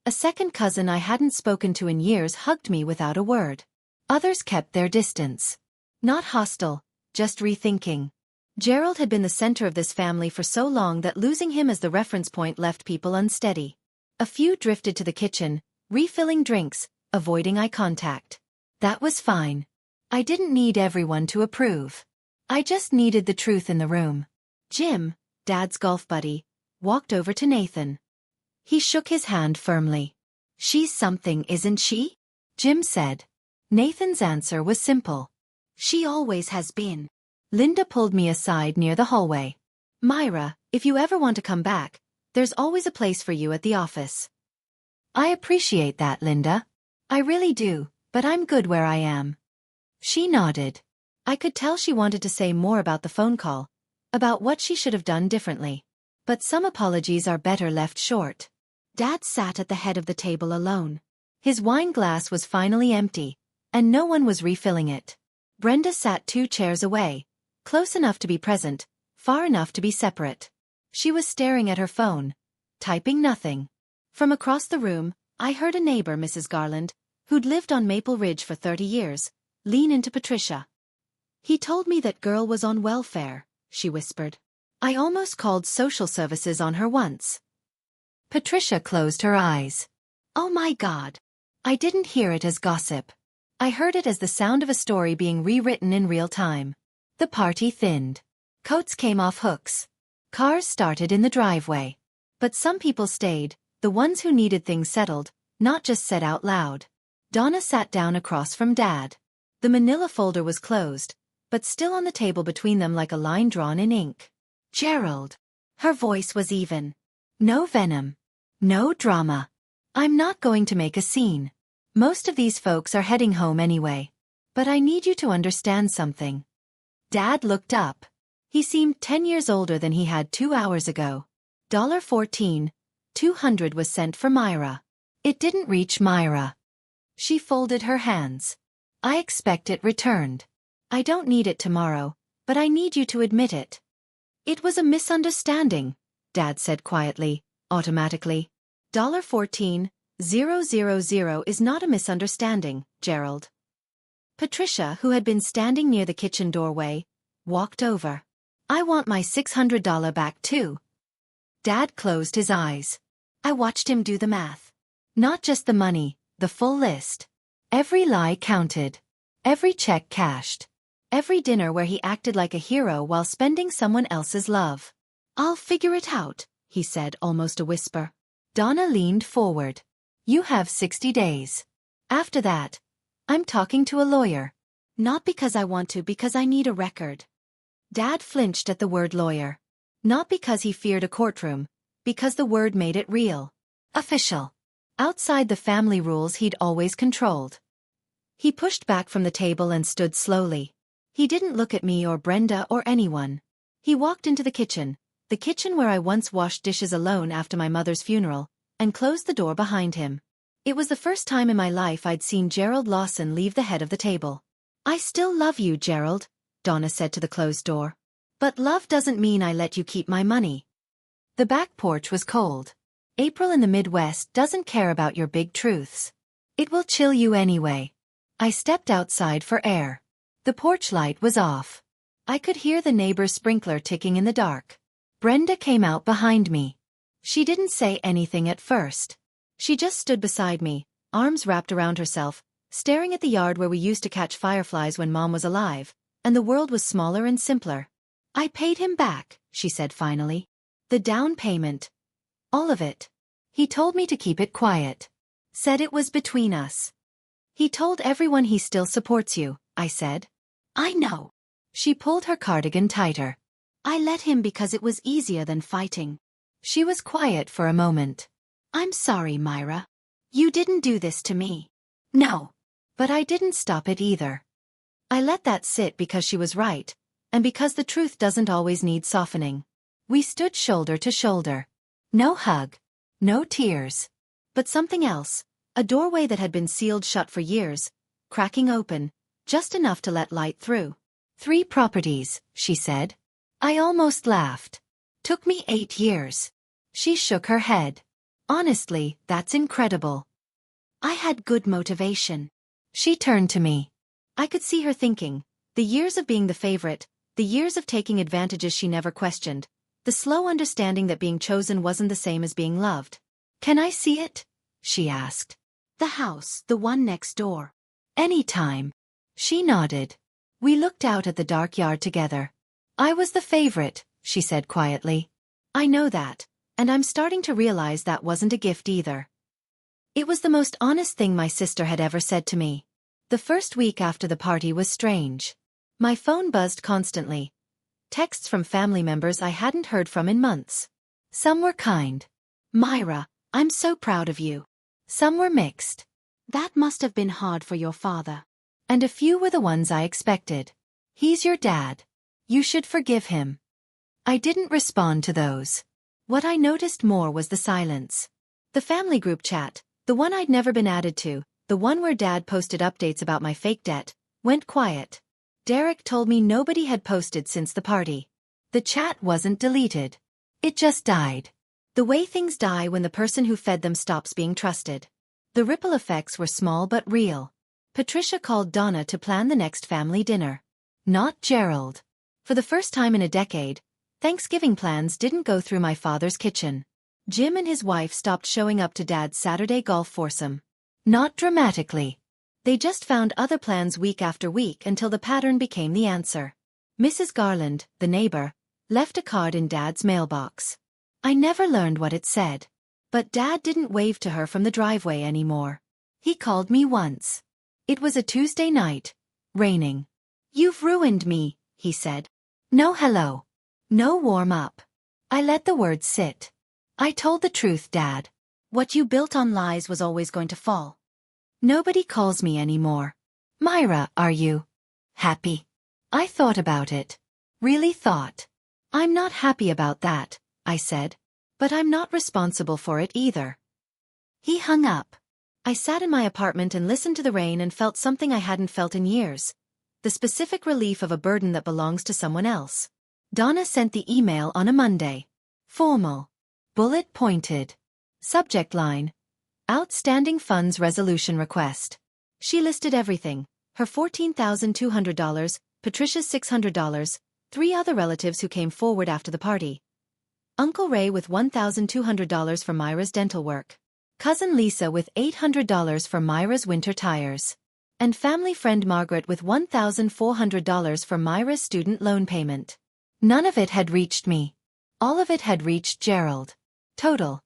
A second cousin I hadn't spoken to in years hugged me without a word. Others kept their distance. Not hostile, just rethinking. Gerald had been the center of this family for so long that losing him as the reference point left people unsteady. A few drifted to the kitchen, refilling drinks, avoiding eye contact. That was fine. I didn't need everyone to approve. I just needed the truth in the room. Jim, Dad's golf buddy, walked over to Nathan. He shook his hand firmly. "She's something, isn't she?" Jim said. Nathan's answer was simple. "She always has been." Linda pulled me aside near the hallway. "Myra, if you ever want to come back, there's always a place for you at the office." "I appreciate that, Linda. I really do, but I'm good where I am." She nodded. I could tell she wanted to say more about the phone call, about what she should have done differently. But some apologies are better left short. Dad sat at the head of the table alone. His wine glass was finally empty, and no one was refilling it. Brenda sat 2 chairs away, close enough to be present, far enough to be separate. She was staring at her phone, typing nothing. From across the room, I heard a neighbor, Mrs. Garland, who'd lived on Maple Ridge for 30 years, lean into Patricia. "He told me that girl was on welfare," she whispered. "I almost called social services on her once." Patricia closed her eyes. "Oh my God." I didn't hear it as gossip. I heard it as the sound of a story being rewritten in real time. The party thinned. Coats came off hooks. Cars started in the driveway. But some people stayed, the ones who needed things settled, not just said out loud. Donna sat down across from Dad. The manila folder was closed, but still on the table between them like a line drawn in ink. "Gerald." Her voice was even. "No venom. No drama. I'm not going to make a scene. Most of these folks are heading home anyway. But I need you to understand something." Dad looked up. He seemed 10 years older than he had 2 hours ago. $14, $200 was sent for Myra. It didn't reach Myra. She folded her hands. "I expect it returned. I don't need it tomorrow, but I need you to admit it." "It was a misunderstanding," Dad said quietly, automatically. $14,000 is not a misunderstanding, Gerald. Patricia, who had been standing near the kitchen doorway, walked over. "I want my $600 back too." Dad closed his eyes. I watched him do the math. Not just the money, the full list. Every lie counted. Every check cashed. Every dinner where he acted like a hero while spending someone else's love. "I'll figure it out," he said, almost a whisper. Donna leaned forward. "You have 60 days. After that, I'm talking to a lawyer. Not because I want to, because I need a record." Dad flinched at the word lawyer. Not because he feared a courtroom, because the word made it real. Official. Outside the family rules he'd always controlled. He pushed back from the table and stood slowly. He didn't look at me or Brenda or anyone. He walked into the kitchen where I once washed dishes alone after my mother's funeral, and closed the door behind him. It was the first time in my life I'd seen Gerald Lawson leave the head of the table. "I still love you, Gerald," Donna said to the closed door. "But love doesn't mean I let you keep my money." The back porch was cold. April in the Midwest doesn't care about your big truths. It will chill you anyway. I stepped outside for air. The porch light was off. I could hear the neighbor's sprinkler ticking in the dark. Brenda came out behind me. She didn't say anything at first. She just stood beside me, arms wrapped around herself, staring at the yard where we used to catch fireflies when Mom was alive, and the world was smaller and simpler. I paid him back, she said finally. The down payment. All of it. He told me to keep it quiet. Said it was between us. He told everyone he still supports you, I said. I know. She pulled her cardigan tighter. I let him because it was easier than fighting. She was quiet for a moment. I'm sorry, Myra. You didn't do this to me. No. But I didn't stop it either. I let that sit because she was right, and because the truth doesn't always need softening. We stood shoulder to shoulder. No hug. No tears. But something else, a doorway that had been sealed shut for years, cracking open, just enough to let light through. 3 properties, she said. I almost laughed. Took me 8 years. She shook her head. Honestly, that's incredible. I had good motivation. She turned to me. I could see her thinking, the years of being the favorite, the years of taking advantages she never questioned, the slow understanding that being chosen wasn't the same as being loved. Can I see it? She asked. The house, the one next door. Anytime. She nodded. We looked out at the dark yard together. I was the favorite, she said quietly. I know that, and I'm starting to realize that wasn't a gift either. It was the most honest thing my sister had ever said to me. The first week after the party was strange. My phone buzzed constantly. Texts from family members I hadn't heard from in months. Some were kind. Myra, I'm so proud of you. Some were mixed. That must have been hard for your father. And a few were the ones I expected. He's your dad. You should forgive him. I didn't respond to those. What I noticed more was the silence. The family group chat, the one I'd never been added to, the one where Dad posted updates about my fake debt, went quiet. Derek told me nobody had posted since the party. The chat wasn't deleted. It just died. The way things die when the person who fed them stops being trusted. The ripple effects were small but real. Patricia called Donna to plan the next family dinner. Not Gerald. For the first time in a decade, Thanksgiving plans didn't go through my father's kitchen. Jim and his wife stopped showing up to Dad's Saturday golf foursome. Not dramatically. They just found other plans week after week until the pattern became the answer. Mrs. Garland, the neighbor, left a card in Dad's mailbox. I never learned what it said. But Dad didn't wave to her from the driveway anymore. He called me once. It was a Tuesday night, raining. You've ruined me, he said. No hello. No warm up. I let the words sit. I told the truth, Dad. What you built on lies was always going to fall. Nobody calls me anymore. Myra, are you happy? I thought about it. Really thought. I'm not happy about that, I said. But I'm not responsible for it either. He hung up. I sat in my apartment and listened to the rain and felt something I hadn't felt in years. The specific relief of a burden that belongs to someone else. Donna sent the email on a Monday. Formal. Bullet pointed. Subject line. Outstanding funds resolution request. She listed everything. Her $14,200, Patricia's $600, 3 other relatives who came forward after the party. Uncle Ray with $1,200 for Myra's dental work. Cousin Lisa with $800 for Myra's winter tires. And family friend Margaret with $1,400 for Myra's student loan payment. None of it had reached me. All of it had reached Gerald. Total.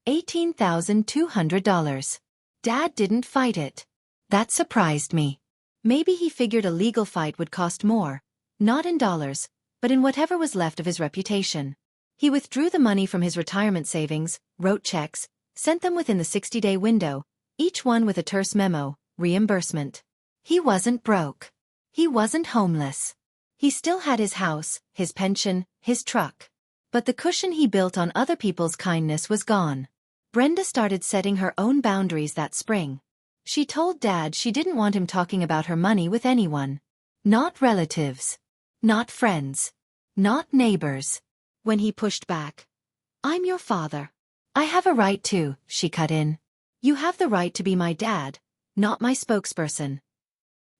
$18,200. Dad didn't fight it. That surprised me. Maybe he figured a legal fight would cost more, not in dollars, but in whatever was left of his reputation. He withdrew the money from his retirement savings, wrote checks, sent them within the 60-day window, each one with a terse memo, reimbursement. He wasn't broke. He wasn't homeless. He still had his house, his pension, his truck. But the cushion he built on other people's kindness was gone. Brenda started setting her own boundaries that spring. She told Dad she didn't want him talking about her money with anyone. Not relatives. Not friends. Not neighbors. When he pushed back. I'm your father. I have a right to, she cut in. You have the right to be my dad, not my spokesperson.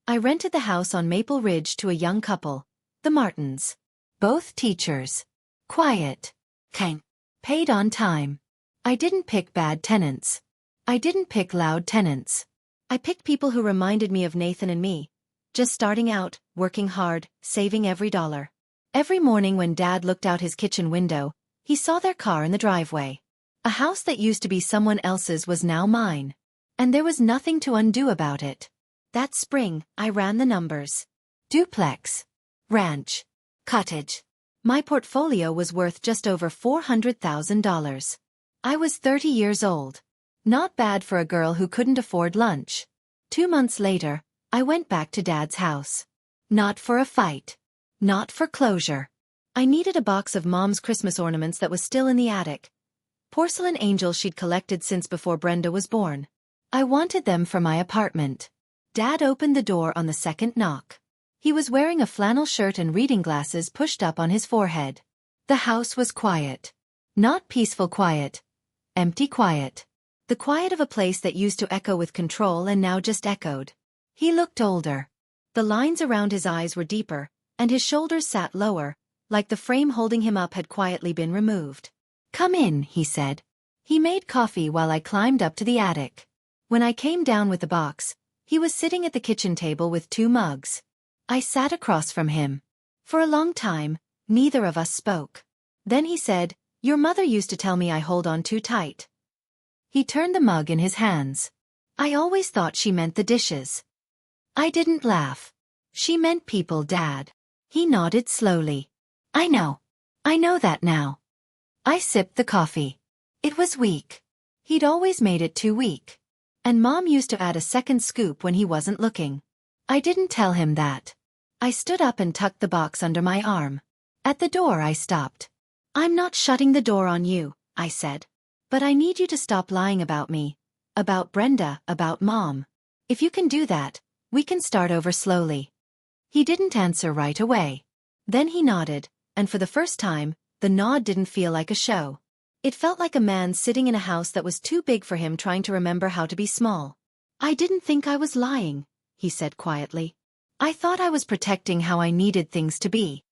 I rented the house on Maple Ridge to a young couple, the Martins. Both teachers. Quiet. Kind. Paid on time. I didn't pick bad tenants. I didn't pick loud tenants. I picked people who reminded me of Nathan and me. Just starting out, working hard, saving every dollar. Every morning when Dad looked out his kitchen window, he saw their car in the driveway. A house that used to be someone else's was now mine. And there was nothing to undo about it. That spring, I ran the numbers. Duplex. Ranch. Cottage. My portfolio was worth just over $400,000. I was 30 years old. Not bad for a girl who couldn't afford lunch. 2 months later, I went back to Dad's house. Not for a fight. Not for closure. I needed a box of Mom's Christmas ornaments that was still in the attic. Porcelain angels she'd collected since before Brenda was born. I wanted them for my apartment. Dad opened the door on the second knock. He was wearing a flannel shirt and reading glasses pushed up on his forehead. The house was quiet. Not peaceful quiet. Empty quiet. The quiet of a place that used to echo with control and now just echoed. He looked older. The lines around his eyes were deeper, and his shoulders sat lower, like the frame holding him up had quietly been removed. "Come in," he said. He made coffee while I climbed up to the attic. When I came down with the box, he was sitting at the kitchen table with 2 mugs. I sat across from him. For a long time, neither of us spoke. Then he said, "Your mother used to tell me I hold on too tight." He turned the mug in his hands. I always thought she meant the dishes. I didn't laugh. "She meant people, Dad." He nodded slowly. I know that now." I sipped the coffee. It was weak. He'd always made it too weak. And Mom used to add a second scoop when he wasn't looking. I didn't tell him that. I stood up and tucked the box under my arm. At the door I stopped. "I'm not shutting the door on you," I said. "But I need you to stop lying about me. About Brenda, about Mom. If you can do that, we can start over slowly." He didn't answer right away. Then he nodded, and for the first time, the nod didn't feel like a show. It felt like a man sitting in a house that was too big for him trying to remember how to be small. "I didn't think I was lying," he said quietly. "I thought I was protecting how I needed things to be."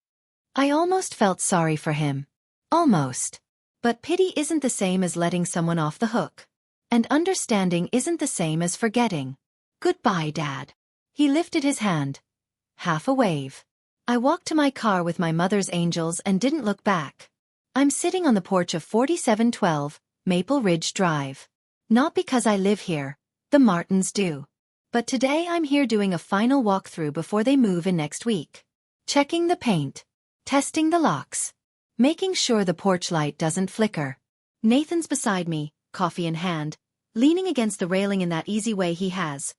I almost felt sorry for him. Almost. But pity isn't the same as letting someone off the hook. And understanding isn't the same as forgetting. "Goodbye, Dad." He lifted his hand. Half a wave. I walked to my car with my mother's angels and didn't look back. I'm sitting on the porch of 4712 Maple Ridge Drive. Not because I live here, the Martins do. But today I'm here doing a final walkthrough before they move in next week. Checking the paint. Testing the locks. Making sure the porch light doesn't flicker. Nathan's beside me, coffee in hand, leaning against the railing in that easy way he has.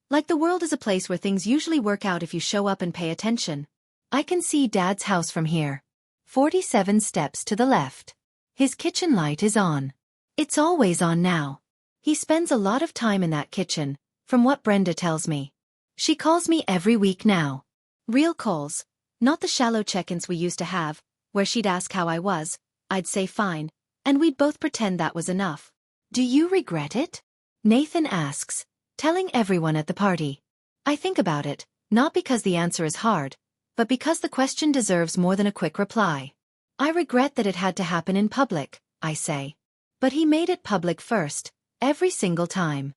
Like the world is a place where things usually work out if you show up and pay attention. I can see Dad's house from here. 47 steps to the left. His kitchen light is on. It's always on now. He spends a lot of time in that kitchen, from what Brenda tells me. She calls me every week now. Real calls, not the shallow check-ins we used to have, where she'd ask how I was, I'd say fine, and we'd both pretend that was enough. "Do you regret it?" Nathan asks, telling everyone at the party. I think about it, not because the answer is hard, but because the question deserves more than a quick reply. "I regret that it had to happen in public," I say. "But he made it public first, every single time."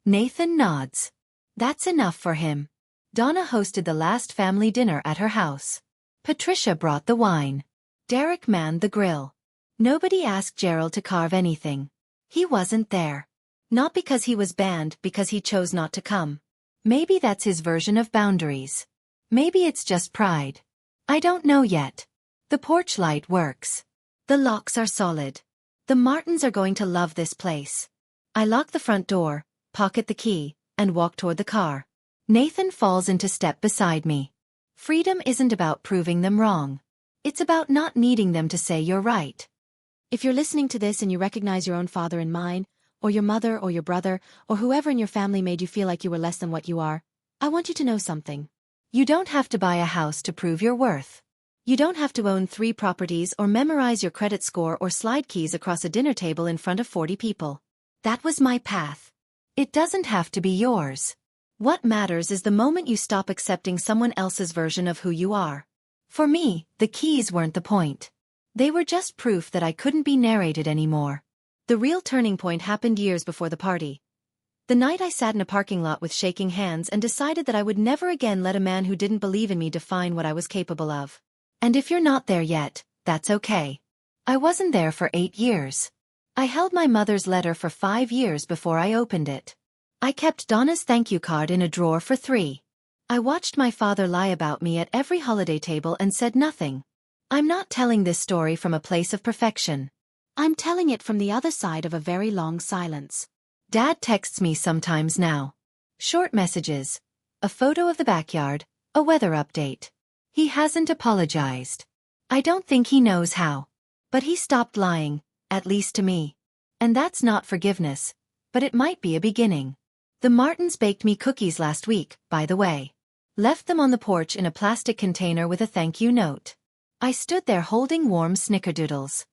Nathan nods. That's enough for him. Donna hosted the last family dinner at her house. Patricia brought the wine. Derek manned the grill. Nobody asked Gerald to carve anything. He wasn't there. Not because he was banned, because he chose not to come. Maybe that's his version of boundaries. Maybe it's just pride. I don't know yet. The porch light works. The locks are solid. The Martins are going to love this place. I lock the front door, pocket the key, and walk toward the car. Nathan falls into step beside me. Freedom isn't about proving them wrong. It's about not needing them to say you're right. If you're listening to this and you recognize your own father in mine, or your mother or your brother, or whoever in your family made you feel like you were less than what you are, I want you to know something. You don't have to buy a house to prove your worth. You don't have to own 3 properties or memorize your credit score or slide keys across a dinner table in front of 40 people. That was my path. It doesn't have to be yours. What matters is the moment you stop accepting someone else's version of who you are. For me, the keys weren't the point. They were just proof that I couldn't be narrated anymore. The real turning point happened years before the party. The night I sat in a parking lot with shaking hands and decided that I would never again let a man who didn't believe in me define what I was capable of. And if you're not there yet, that's okay. I wasn't there for 8 years. I held my mother's letter for 5 years before I opened it. I kept Donna's thank you card in a drawer for 3. I watched my father lie about me at every holiday table and said nothing. I'm not telling this story from a place of perfection. I'm telling it from the other side of a very long silence. Dad texts me sometimes now. Short messages. A photo of the backyard, a weather update. He hasn't apologized. I don't think he knows how. But he stopped lying, at least to me. And that's not forgiveness, but it might be a beginning. The Martins baked me cookies last week, by the way. Left them on the porch in a plastic container with a thank you note. I stood there holding warm snickerdoodles.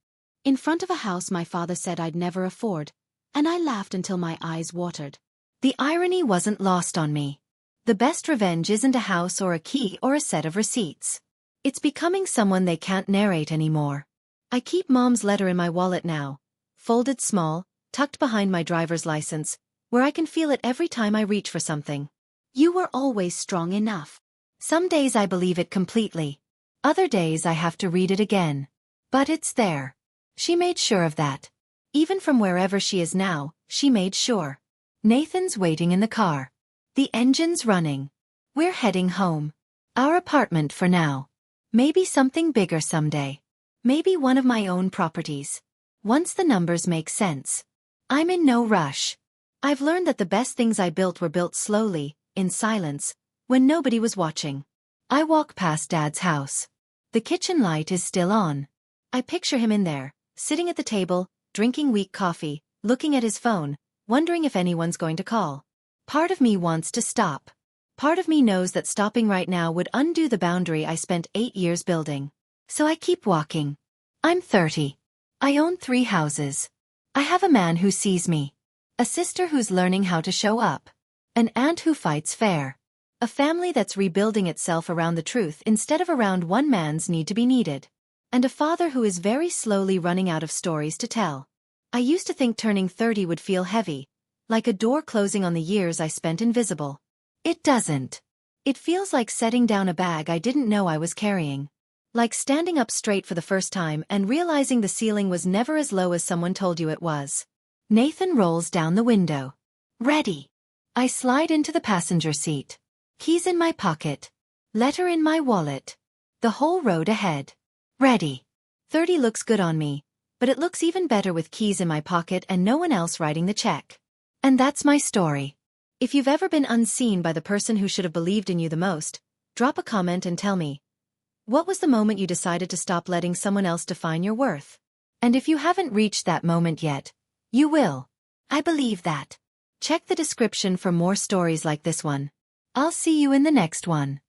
In front of a house my father said I'd never afford, and I laughed until my eyes watered. The irony wasn't lost on me. The best revenge isn't a house or a key or a set of receipts. It's becoming someone they can't narrate anymore. I keep Mom's letter in my wallet now, folded small, tucked behind my driver's license, where I can feel it every time I reach for something. You were always strong enough. Some days I believe it completely. Other days I have to read it again. But it's there. She made sure of that. Even from wherever she is now, she made sure. Nathan's waiting in the car. The engine's running. We're heading home. Our apartment for now. Maybe something bigger someday. Maybe one of my own properties. Once the numbers make sense. I'm in no rush. I've learned that the best things I built were built slowly, in silence, when nobody was watching. I walk past Dad's house. The kitchen light is still on. I picture him in there, sitting at the table, drinking weak coffee, looking at his phone, wondering if anyone's going to call. Part of me wants to stop. Part of me knows that stopping right now would undo the boundary I spent 8 years building. So I keep walking. I'm 30. I own 3 houses. I have a man who sees me. A sister who's learning how to show up. An aunt who fights fair. A family that's rebuilding itself around the truth instead of around one man's need to be needed. And a father who is very slowly running out of stories to tell. I used to think turning 30 would feel heavy, like a door closing on the years I spent invisible. It doesn't. It feels like setting down a bag I didn't know I was carrying. Like standing up straight for the first time and realizing the ceiling was never as low as someone told you it was. Nathan rolls down the window. Ready. I slide into the passenger seat. Keys in my pocket. Letter in my wallet. The whole road ahead. Ready. 30 looks good on me, but it looks even better with keys in my pocket and no one else writing the check. And that's my story. If you've ever been unseen by the person who should have believed in you the most, drop a comment and tell me. What was the moment you decided to stop letting someone else define your worth? And if you haven't reached that moment yet, you will. I believe that. Check the description for more stories like this one. I'll see you in the next one.